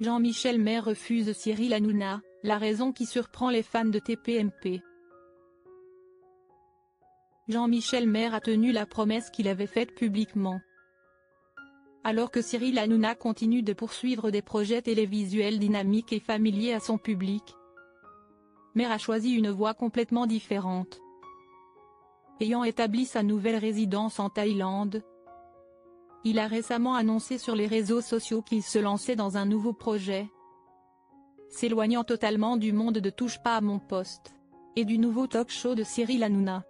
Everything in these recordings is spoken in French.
Jean-Michel Maire refuse Cyril Hanouna, la raison qui surprend les fans de TPMP. Jean-Michel Maire a tenu la promesse qu'il avait faite publiquement. Alors que Cyril Hanouna continue de poursuivre des projets télévisuels dynamiques et familiers à son public, Maire a choisi une voie complètement différente. Ayant établi sa nouvelle résidence en Thaïlande, il a récemment annoncé sur les réseaux sociaux qu'il se lançait dans un nouveau projet, s'éloignant totalement du monde de Touche pas à mon poste, et du nouveau talk-show de Cyril Hanouna.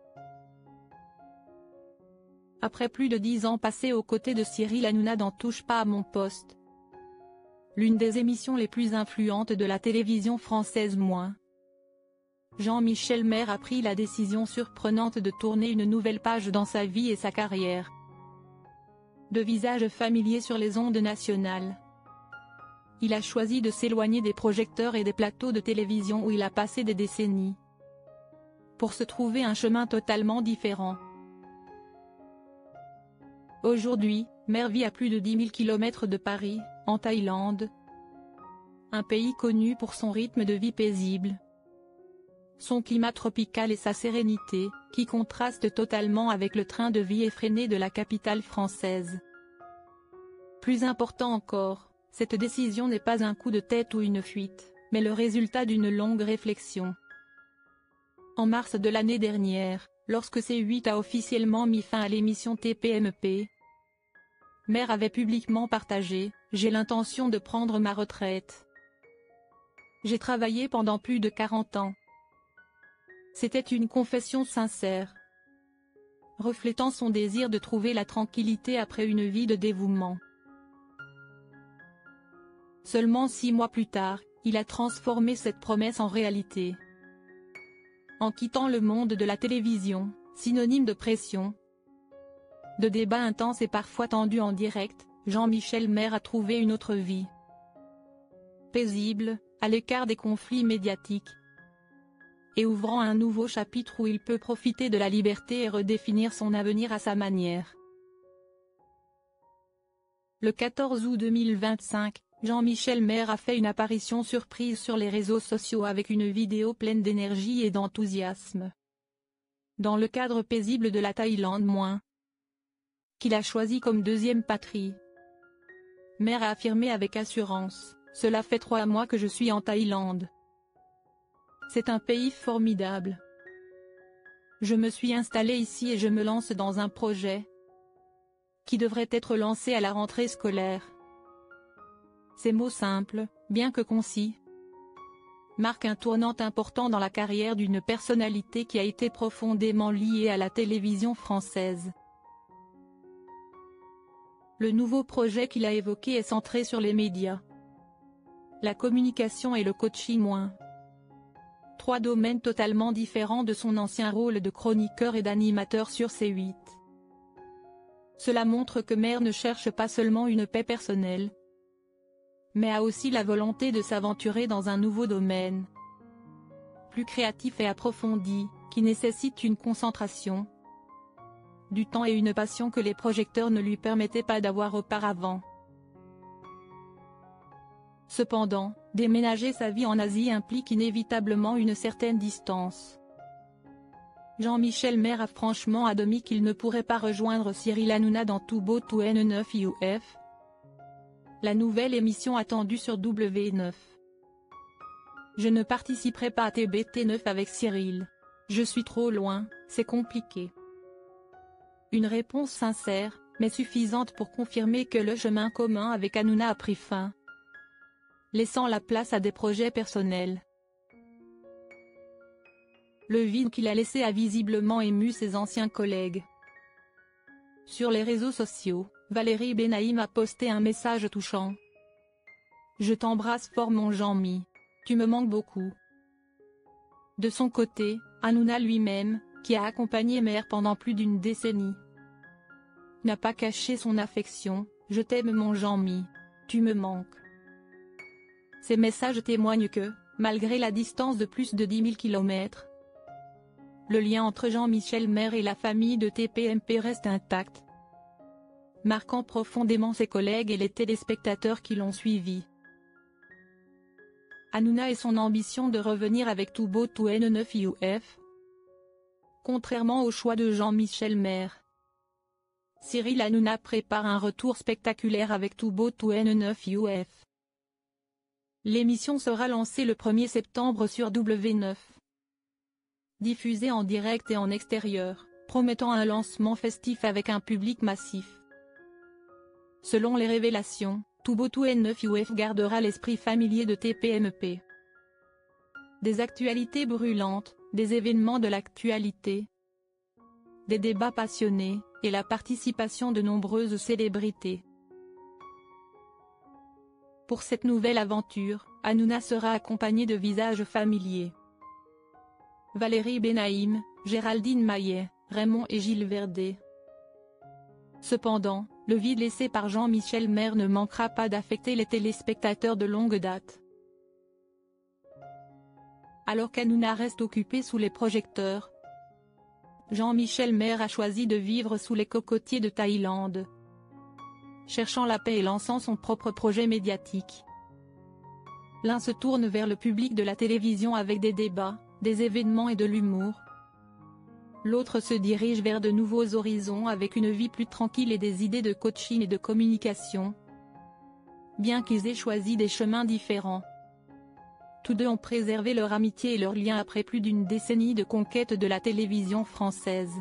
Après plus de 10 ans passés aux côtés de Cyril Hanouna dans Touche pas à mon poste, l'une des émissions les plus influentes de la télévision française Jean-Michel Maire a pris la décision surprenante de tourner une nouvelle page dans sa vie et sa carrière. De visage familier sur les ondes nationales, il a choisi de s'éloigner des projecteurs et des plateaux de télévision où il a passé des décennies, pour se trouver un chemin totalement différent. Aujourd'hui, Maire vit à plus de 10 000 km de Paris, en Thaïlande, un pays connu pour son rythme de vie paisible, son climat tropical et sa sérénité, qui contrastent totalement avec le train de vie effréné de la capitale française. Plus important encore, cette décision n'est pas un coup de tête ou une fuite, mais le résultat d'une longue réflexion. En mars de l'année dernière, lorsque C8 a officiellement mis fin à l'émission TPMP, Maire avait publiquement partagé « J'ai l'intention de prendre ma retraite. J'ai travaillé pendant plus de 40 ans. » C'était une confession sincère, reflétant son désir de trouver la tranquillité après une vie de dévouement. Seulement 6 mois plus tard, il a transformé cette promesse en réalité. En quittant le monde de la télévision, synonyme de pression, de débats intenses et parfois tendus en direct, Jean-Michel Maire a trouvé une autre vie. Paisible, à l'écart des conflits médiatiques, et ouvrant un nouveau chapitre où il peut profiter de la liberté et redéfinir son avenir à sa manière. Le 14 août 2025, Jean-Michel Maire a fait une apparition surprise sur les réseaux sociaux avec une vidéo pleine d'énergie et d'enthousiasme. Dans le cadre paisible de la Thaïlande qu'il a choisi comme deuxième patrie, Maire a affirmé avec assurance « Cela fait 3 mois que je suis en Thaïlande. C'est un pays formidable. Je me suis installé ici et je me lance dans un projet qui devrait être lancé à la rentrée scolaire. » Ces mots simples, bien que concis, marquent un tournant important dans la carrière d'une personnalité qui a été profondément liée à la télévision française. Le nouveau projet qu'il a évoqué est centré sur les médias, la communication et le coaching. 3 domaines totalement différents de son ancien rôle de chroniqueur et d'animateur sur C8. Cela montre que Maire ne cherche pas seulement une paix personnelle, mais a aussi la volonté de s'aventurer dans un nouveau domaine, plus créatif et approfondi, qui nécessite une concentration, du temps et une passion que les projecteurs ne lui permettaient pas d'avoir auparavant. Cependant, déménager sa vie en Asie implique inévitablement une certaine distance. Jean-Michel Maire a franchement admis qu'il ne pourrait pas rejoindre Cyril Hanouna dans Too Beau to N9 UF, la nouvelle émission attendue sur W9. Je ne participerai pas à TBT9 avec Cyril. Je suis trop loin, c'est compliqué. Une réponse sincère, mais suffisante pour confirmer que le chemin commun avec Hanouna a pris fin, laissant la place à des projets personnels. Le vide qu'il a laissé a visiblement ému ses anciens collègues. Sur les réseaux sociaux, Valérie Benaïm a posté un message touchant. « Je t'embrasse fort mon Jean-Mi, tu me manques beaucoup. » De son côté, Hanouna lui-même, qui a accompagné Maire pendant plus d'une décennie, n'a pas caché son affection. « Je t'aime mon Jean-Mi, tu me manques. » Ces messages témoignent que, malgré la distance de plus de 10 000 km, le lien entre Jean-Michel Maire et la famille de TPMP reste intact, marquant profondément ses collègues et les téléspectateurs qui l'ont suivi. Hanouna et son ambition de revenir avec Tout Beau Tout N9 UF. Contrairement au choix de Jean-Michel Maire, Cyril Hanouna prépare un retour spectaculaire avec Tout Beau Tout N9 UF. L'émission sera lancée le 1er septembre sur W9. Diffusée en direct et en extérieur, promettant un lancement festif avec un public massif. Selon les révélations, Tout Beau Tout N9 UF gardera l'esprit familier de TPMP. Des actualités brûlantes, des événements de l'actualité, des débats passionnés, et la participation de nombreuses célébrités. Pour cette nouvelle aventure, Hanouna sera accompagné de visages familiers. Valérie Benaïm, Géraldine Maillet, Raymond et Gilles Verdez. Cependant, le vide laissé par Jean-Michel Maire ne manquera pas d'affecter les téléspectateurs de longue date. Alors qu'Hanouna reste occupé sous les projecteurs, Jean-Michel Maire a choisi de vivre sous les cocotiers de Thaïlande, cherchant la paix et lançant son propre projet médiatique. L'un se tourne vers le public de la télévision avec des débats, des événements et de l'humour. L'autre se dirige vers de nouveaux horizons avec une vie plus tranquille et des idées de coaching et de communication. Bien qu'ils aient choisi des chemins différents, tous deux ont préservé leur amitié et leur lien après plus d'une décennie de conquête de la télévision française.